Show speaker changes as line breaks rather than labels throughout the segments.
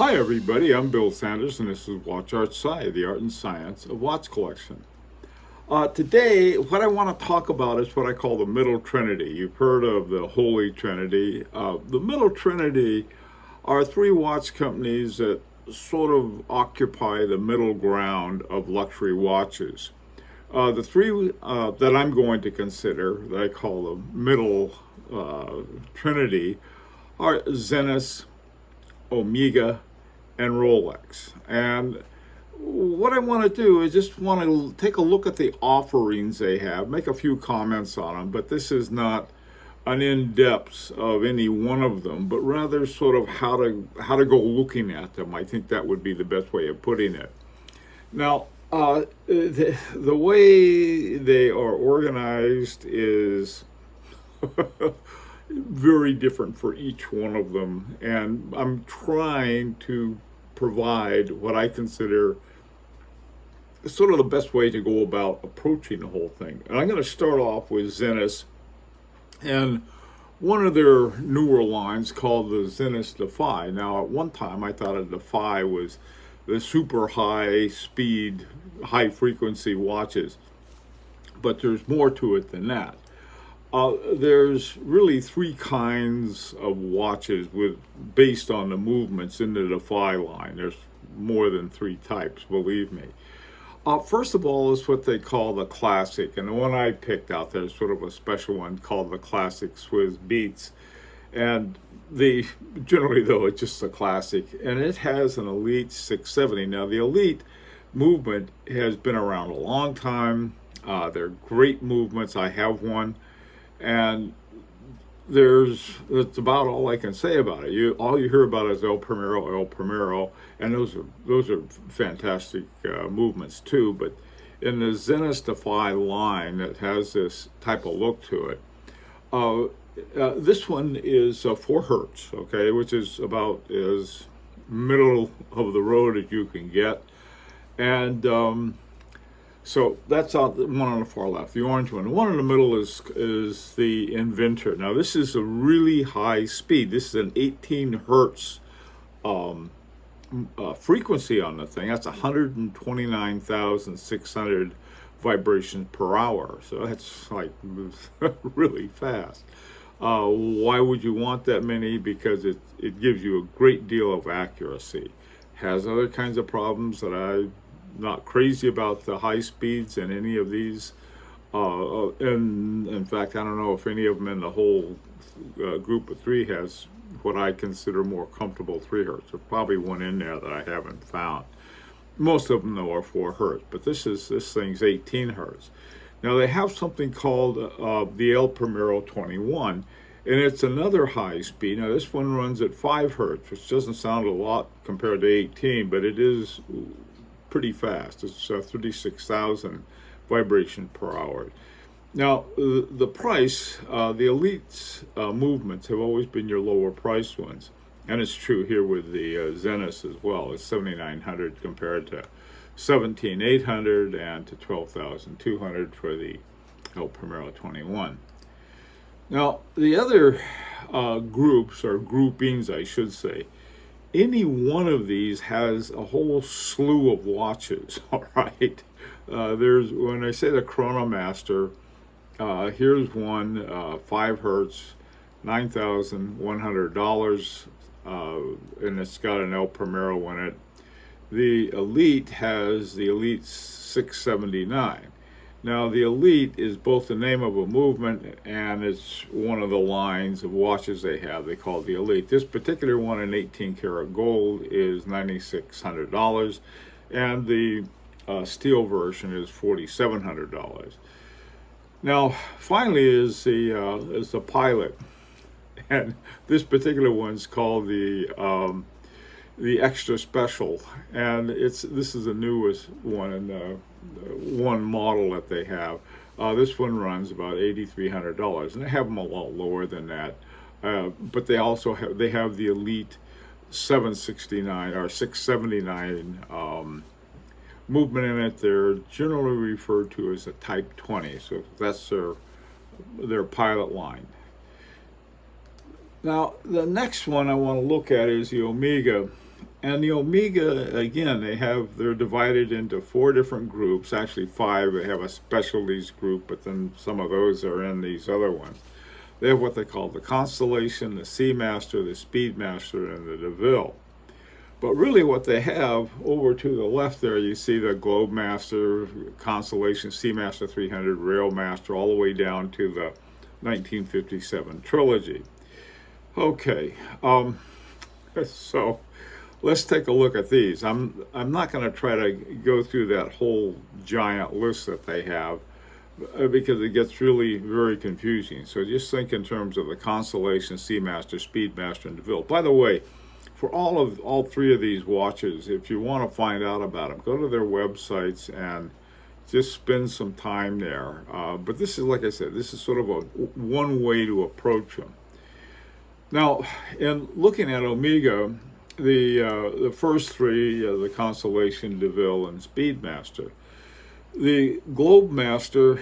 Hi everybody, I'm Bill Sanders and this is Watch Art Sci, the art and science of watch collection. Today, what I want to talk about is what I call the Middle Trinity. You've heard of the Holy Trinity. The Middle Trinity are three watch companies that sort of occupy the middle ground of luxury watches. The three that I'm going to consider, that I call the Middle Trinity, are Zenith, Omega, and Rolex. And what I want to do is just want to take a look at the offerings they have, make a few comments on them, but this is not an in-depth of any one of them, but rather sort of how to go looking at them. I think that would be the best way of putting it. Now, the way they are organized is very different for each one of them, and I'm trying to provide what I consider sort of the best way to go about approaching the whole thing. And I'm going to start off with Zenith and one of their newer lines called the Zenith Defy. Now, at one time, I thought a Defy was the super high speed, high frequency watches, but there's more to it than that. There's really three kinds of watches based on the movements in the Defy line. There's more than three types, believe me. First of all is what they call the Classic, and the one I picked out there is sort of a special one called the Classic Swiss Beats. And generally though, it's just a Classic, and it has an Elite 670. Now the Elite movement has been around a long time. They're great movements. I have one. And that's about all I can say about it. All you hear about is El Primero, and those are fantastic movements too. But in the Zenith Defy line that has this type of look to it, this one is 4 hertz, okay, which is about as middle of the road as you can get, and so that's the one on the far left, the orange one. The one in the middle is the Inventor. Now this is a really high speed. This is an 18 hertz frequency on the thing. That's 129,600 vibrations per hour. So that's like really fast. Why would you want that many? Because it gives you a great deal of accuracy. Has other kinds of problems that I'm not crazy about the high speeds in any of these. And in fact, I don't know if any of them in the whole group of 3 has what I consider more comfortable 3 hertz. There's probably one in there that I haven't found. Most of them though are 4 hertz, but this thing's 18 hertz. Now they have something called the El Primero 21, and it's another high speed. Now this one runs at 5 hertz, which doesn't sound a lot compared to 18, but it is pretty fast. It's 36,000 vibration per hour. Now the price, the Elite's movements have always been your lower priced ones, and it's true here with the Zenith as well. It's 7,900 compared to 17,800 and to 12,200 for the El Primero 21. Now the other groups, or groupings I should say, any one of these has a whole slew of watches. All right, when I say the Chronomaster, here's one, 5 hertz, $9,100, and it's got an El Primero in it. The Elite has the Elite 679. Now the Elite is both the name of a movement and it's one of the lines of watches they have. They call it the Elite. This particular one in 18 karat gold is $9,600, and the steel version is $4,700. Now finally is the Pilot, and this particular one's called the Extra Special, and this is the newest one in one model that they have. This one runs about $8,300, and they have them a lot lower than that. But they also have the Elite 769 or 679 movement in it. They're generally referred to as a Type 20, so that's their Pilot line. Now the next one I want to look at is the Omega. And the Omega, again, they're divided into 4 different groups, actually 5. They have a specialties group, but then some of those are in these other ones. They have what they call the Constellation, the Seamaster, the Speedmaster, and the DeVille. But really what they have, over to the left there, you see the Globemaster, Constellation, Seamaster 300, Railmaster, all the way down to the 1957 trilogy. Okay, so let's take a look at these. I'm not going to try to go through that whole giant list that they have because it gets really very confusing. So just think in terms of the Constellation, Seamaster, Speedmaster, and DeVille. By the way, for all 3 of these watches, if you want to find out about them, go to their websites and just spend some time there. But this is, like I said, this is sort of one way to approach them. Now, in looking at Omega, the first 3, the Constellation, DeVille, and Speedmaster. The Globemaster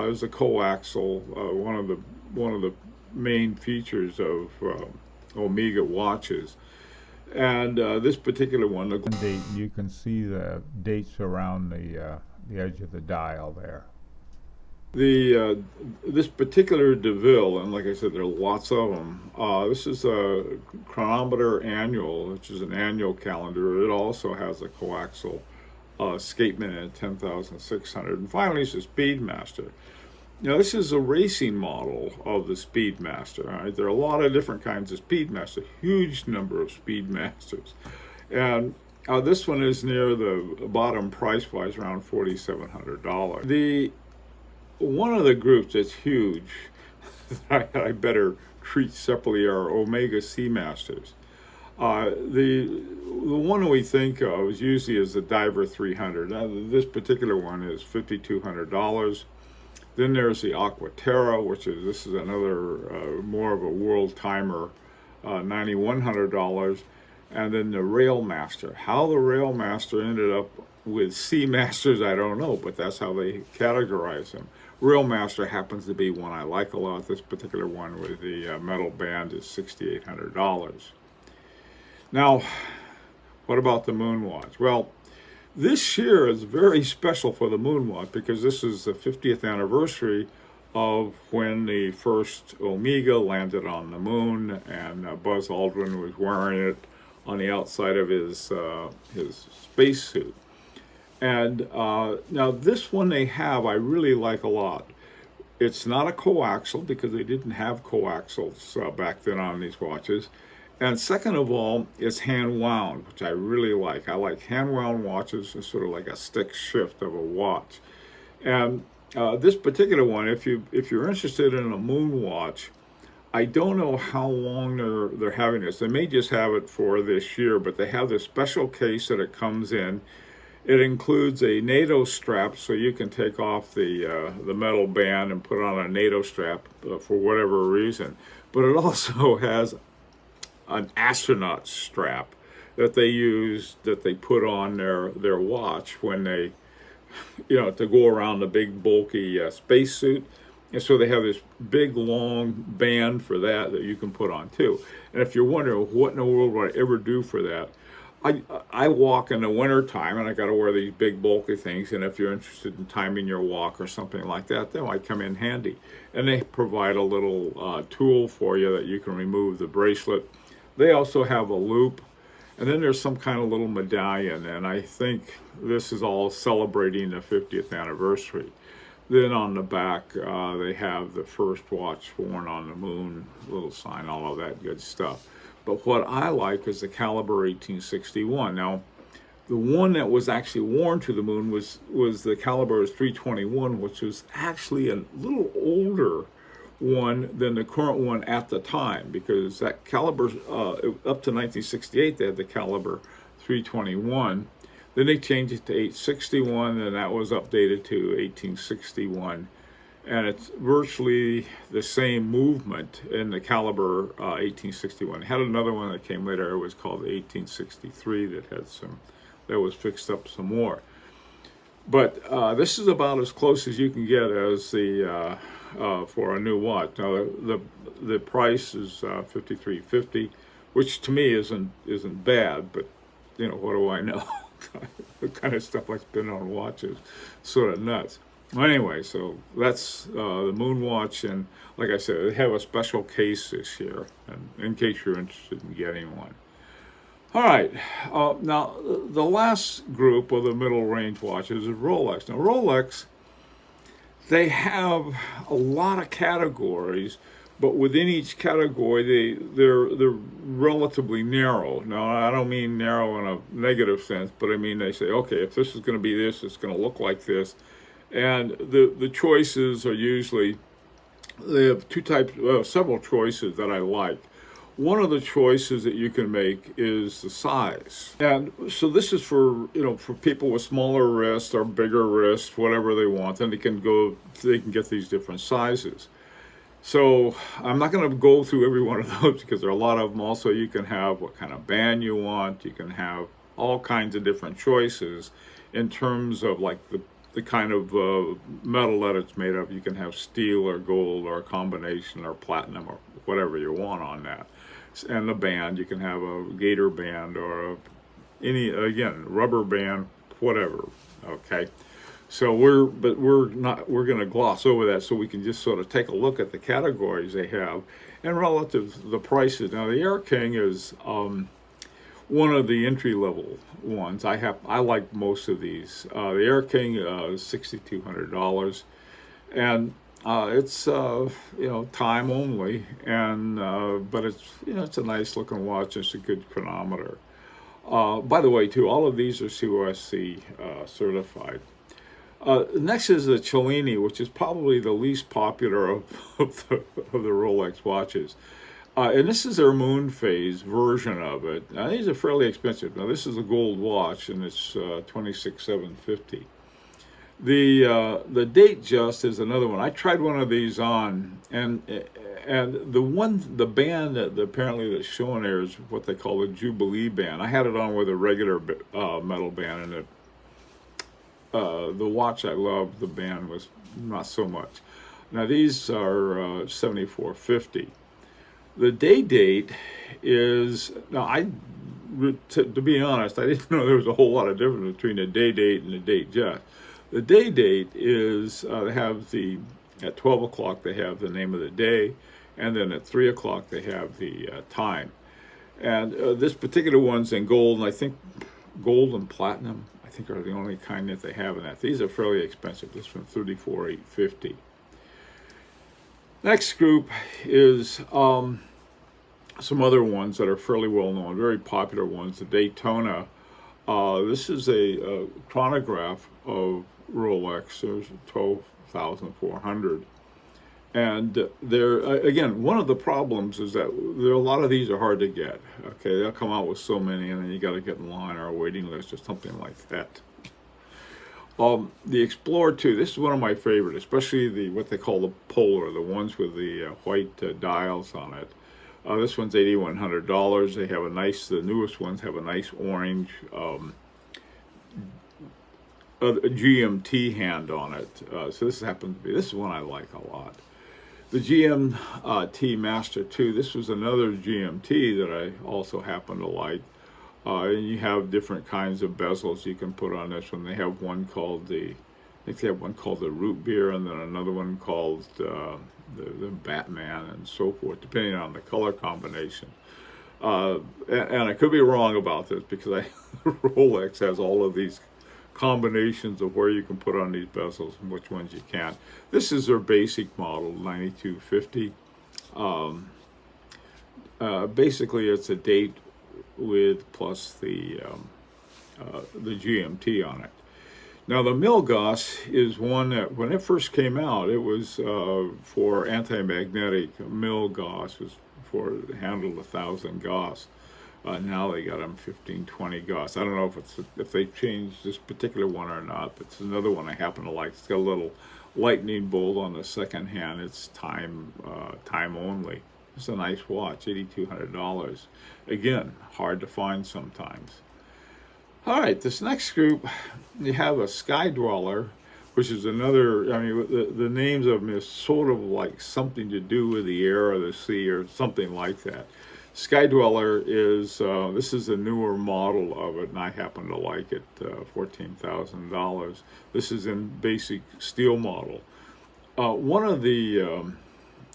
is a coaxial, one of the main features of Omega watches. And this particular one, you can see the dates around the edge of the dial there. This particular DeVille, and like I said, there are lots of them. This is a chronometer annual, which is an annual calendar. It also has a coaxial escapement at 10,600. And finally, it's a Speedmaster. Now, this is a racing model of the Speedmaster. Right? There are a lot of different kinds of Speedmaster, huge number of Speedmasters. And this one is near the bottom price-wise, around $4,700. One of the groups that's huge, I better treat separately, are Omega Seamasters. The one we think of is usually as the Diver 300. Now, this particular one is $5,200. Then there's the Aquaterra, this is another more of a world timer, $9,100. And then the Railmaster. How the Railmaster ended up with Seamasters, I don't know, but that's how they categorize them. Railmaster happens to be one I like a lot. This particular one with the metal band is $6,800. Now, what about the Moonwatch? Well, this year is very special for the Moonwatch because this is the 50th anniversary of when the first Omega landed on the moon, and Buzz Aldrin was wearing it on the outside of his spacesuit. And now this one they have, I really like a lot. It's not a coaxial because they didn't have coaxials back then on these watches. And second of all, it's hand wound, which I really like. I like hand wound watches. It's sort of like a stick shift of a watch. And this particular one, if you're interested in a Moonwatch, I don't know how long they're having this. They may just have it for this year, but they have this special case that it comes in. It includes a NATO strap, so you can take off the metal band and put on a NATO strap for whatever reason. But it also has an astronaut strap that they use, that they put on their watch when they, to go around the big bulky spacesuit. And so they have this big long band for that you can put on too. And if you're wondering what in the world would I ever do for that, I walk in the winter time and I got to wear these big bulky things. And if you're interested in timing your walk or something like that, that might come in handy. And they provide a little tool for you that you can remove the bracelet. They also have a loop, and then there's some kind of little medallion, and I think this is all celebrating the 50th anniversary. Then on the back, they have the first watch worn on the moon, little sign, all of that good stuff. But what I like is the caliber 1861. Now, the one that was actually worn to the moon was the caliber 321, which was actually a little older one than the current one at the time, because that caliber up to 1968 they had the caliber 321. Then they changed it to 861, and that was updated to 1861, and it's virtually the same movement in the caliber 1861. It had another one that came later. It was called the 1863 that was fixed up some more. But this is about as close as you can get as the for a new watch. Now the price is $53.50, which to me isn't bad, but what do I know? The kind of stuff I spend on watches, sort of nuts. Well, anyway, so that's the Moonwatch, and like I said, they have a special case this year, and in case you're interested in getting one. All right, now the last group of the middle range watches is Rolex. Now Rolex, they have a lot of categories, but within each category, they're relatively narrow. Now, I don't mean narrow in a negative sense, but I mean they say, okay, if this is going to be this, it's going to look like this, and the choices are usually, they have two types, several choices that I like. One of the choices that you can make is the size. And so this is for, for people with smaller wrists or bigger wrists, whatever they want, then they can get these different sizes. So I'm not going to go through every one of those because there are a lot of them. Also, you can have what kind of band you want. You can have all kinds of different choices in terms of like the kind of metal that it's made of. You can have steel or gold or a combination or platinum or whatever you want on that. And the band, you can have a gator band or again, rubber band, whatever, okay? So we're going to gloss over that so we can just sort of take a look at the categories they have and relative to the prices. Now, the Air King is one of the entry-level ones. I like most of these. The Air King is $6,200, and it's time only, and but it's a nice looking watch. It's a good chronometer. By the way, too, all of these are COSC certified. Next is the Cellini, which is probably the least popular of the Rolex watches. And this is their moon phase version of it. Now, these are fairly expensive. Now, this is a gold watch, and it's $26,750. The Date Just is another one. I tried one of these on, and the band that apparently that's showing there is what they call a Jubilee band. I had it on with a regular metal band, and the watch I loved, the band was not so much. Now these are $74.50. The Date is, now to be honest, I didn't know there was a whole lot of difference between the Date and the Date Just. The Date is, they have at 12 o'clock they have the name of the day, and then at 3 o'clock they have the time. And this particular one's in gold, and I think gold and platinum, I think, are the only kind that they have in that. These are fairly expensive. This one's $34,850. Next group is some other ones that are fairly well known, very popular ones. The Daytona. This is a chronograph of Rolex. There's 12,400. And again, one of the problems is that a lot of these are hard to get. Okay, they'll come out with so many, and then you got to get in line or a waiting list or something like that. The Explorer 2, this is one of my favorite, especially what they call the Polar, the ones with the white dials on it. This one's $8,100. They have the newest ones have a nice orange a GMT hand on it. So this is one I like a lot. The GMT Master 2, this was another GMT that I also happen to like. And you have different kinds of bezels you can put on this one. They have one called I think they have one called the Root Beer, and then another one called the Batman, and so forth, depending on the color combination. And I could be wrong about this because Rolex has all of these combinations of where you can put on these bezels and which ones you can't. This is their basic model, 9250. Basically, it's a date with plus the GMT on it. Now the Milgauss is one that when it first came out, it was for anti-magnetic. Milgauss was for handled 1,000 Gauss. Now they got them 1520 Gauss. I don't know if they've changed this particular one or not, but it's another one I happen to like. It's got a little lightning bolt on the second hand. It's time only. It's a nice watch, $8,200. Again, hard to find sometimes. All right, this next group, you have a Sky Dweller, which is another, I mean, the names of them is sort of like something to do with the air or the sea or something like that. Sky Dweller is, this is a newer model of it, and I happen to like it, $14,000. This is in basic steel model. One of the,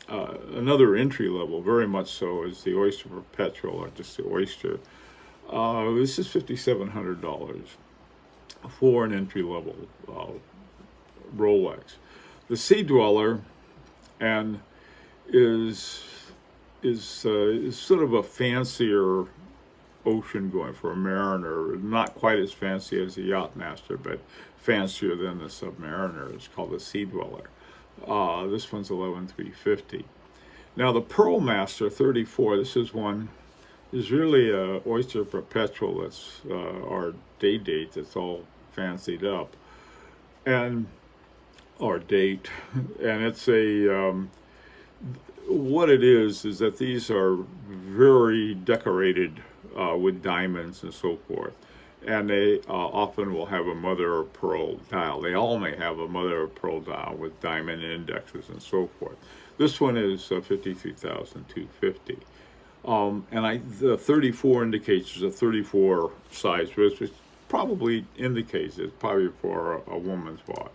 another entry level, very much so, is the Oyster Perpetual, or just the Oyster. This is $5,700 for an entry level Rolex. The Sea Dweller and is sort of a fancier ocean going for a mariner, not quite as fancy as the Yachtmaster, but fancier than the Submariner. It's called the Sea Dweller. This one's $11,350. Now the Pearl Master 34. This is one. Is really a Oyster Perpetual. That's our date. That's all fancied up, and our date, and it's a. What it is that these are very decorated with diamonds and so forth, and they often will have a mother of pearl dial. They all may have a mother of pearl dial with diamond indexes and so forth. This one is $53,250, and the 34 indicates there's a 34 size wrist, which probably indicates it's probably for a woman's watch.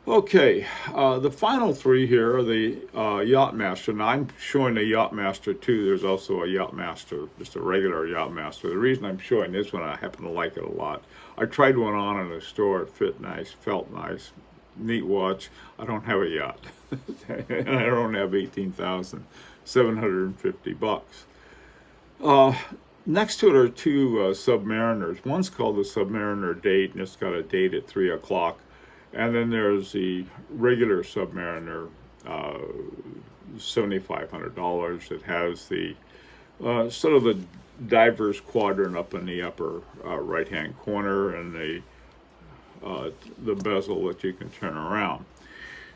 Okay, the final three here are the Yachtmaster. Now I'm showing the Yachtmaster 2. There's also a Yachtmaster, just a regular Yachtmaster. The reason I'm showing this one, I happen to like it a lot. I tried one on in a store. It fit nice, felt nice, neat watch. I don't have a yacht, and I don't have $18,750. Next to it are two Submariners. One's called the Submariner Date, and it's got a date at 3 o'clock. And then there's the regular Submariner, $7,500. It has the sort of the diver's quadrant up in the upper right-hand corner, and the bezel that you can turn around.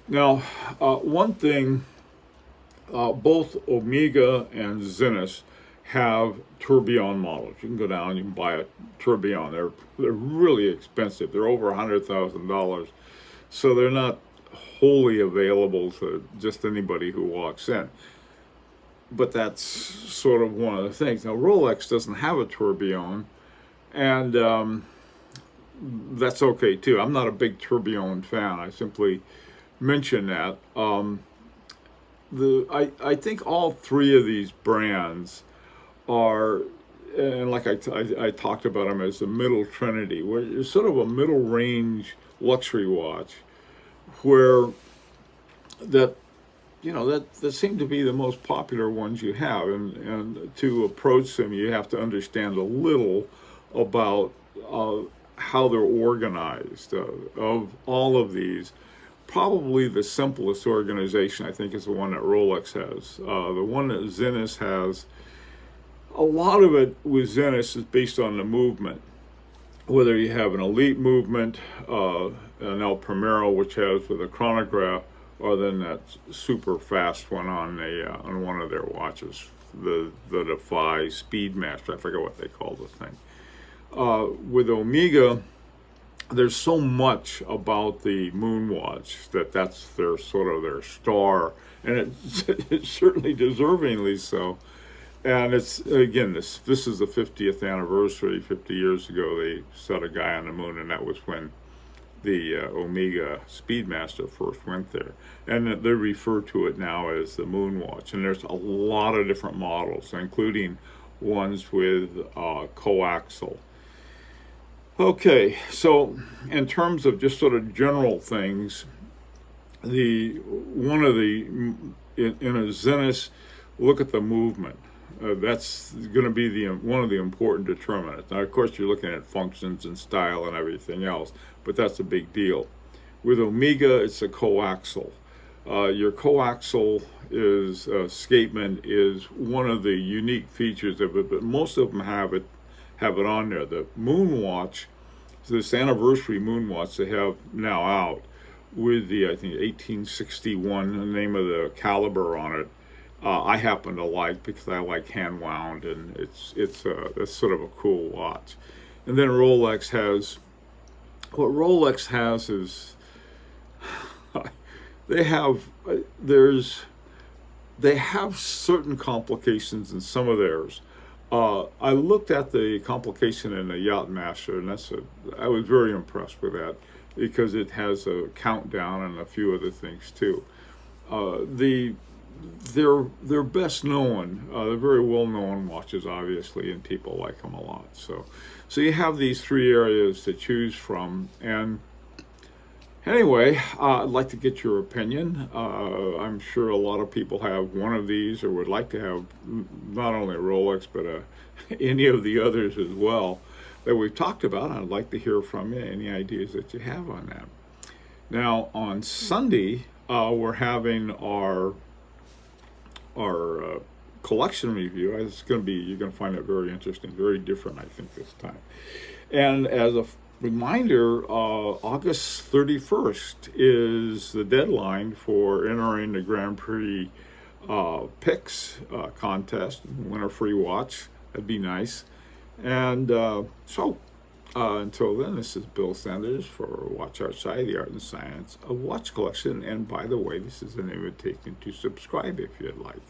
Now, one thing, both Omega and Zenith have tourbillon models. You can go down and you can buy a tourbillon. They're really expensive. They're over $100,000. So they're not wholly available to just anybody who walks in. But that's sort of one of the things. Now, Rolex doesn't have a tourbillon, and that's okay too. I'm not a big tourbillon fan. I simply mention that. I think all three of these brands are, and like I talked about them as the Middle Trinity, where it's sort of a middle range luxury watch, where that seem to be the most popular ones you have, and to approach them you have to understand a little about how they're organized. Of all of these, probably the simplest organization I think is the one that Rolex has. The one that Zenith has, a lot of it with Zenith is based on the movement. Whether you have an elite movement, an El Primero, which has with a chronograph, or then that super fast one on one of their watches, the Defy Speedmaster. I forget what they call the thing. With Omega, there's so much about the Moonwatch that's their sort of their star, and it's certainly deservingly so. And it's, again, this is the 50th anniversary. 50 years ago, they set a guy on the moon, and that was when the Omega Speedmaster first went there. And they refer to it now as the Moonwatch. And there's a lot of different models, including ones with coaxial. Okay, so in terms of just sort of general things, in a Zenith, look at the movement. That's going to be one of the important determinants. Now, of course, you're looking at functions and style and everything else, but that's a big deal. With Omega, it's a coaxial. Your coaxial escapement is one of the unique features of it, but most of them have it on there. The Moonwatch, this anniversary Moonwatch they have now out with the, I think, 1861, the name of the caliber on it, I happen to like because I like hand wound, and it's sort of a cool watch. And then Rolex has, what Rolex has is, they have, there's they have certain complications in some of theirs. I looked at the complication in the Yachtmaster, and I was very impressed with that because it has a countdown and a few other things too. They're best known. They're very well known watches, obviously, and people like them a lot. So you have these three areas to choose from, and anyway, I'd like to get your opinion. I'm sure a lot of people have one of these or would like to have not only a Rolex, but any of the others as well that we've talked about. I'd like to hear from you, any ideas that you have on that. Now, on Sunday, we're having our collection review. It's going to be, you're going to find it very interesting, very different, I think, this time. And as a reminder, August 31st is the deadline for entering the Grand Prix picks contest, win a free watch. That'd be nice. And until then, this is Bill Sanders for Watch Outside, the Art and Science of Watch Collection. And by the way, this is an invitation to subscribe if you'd like.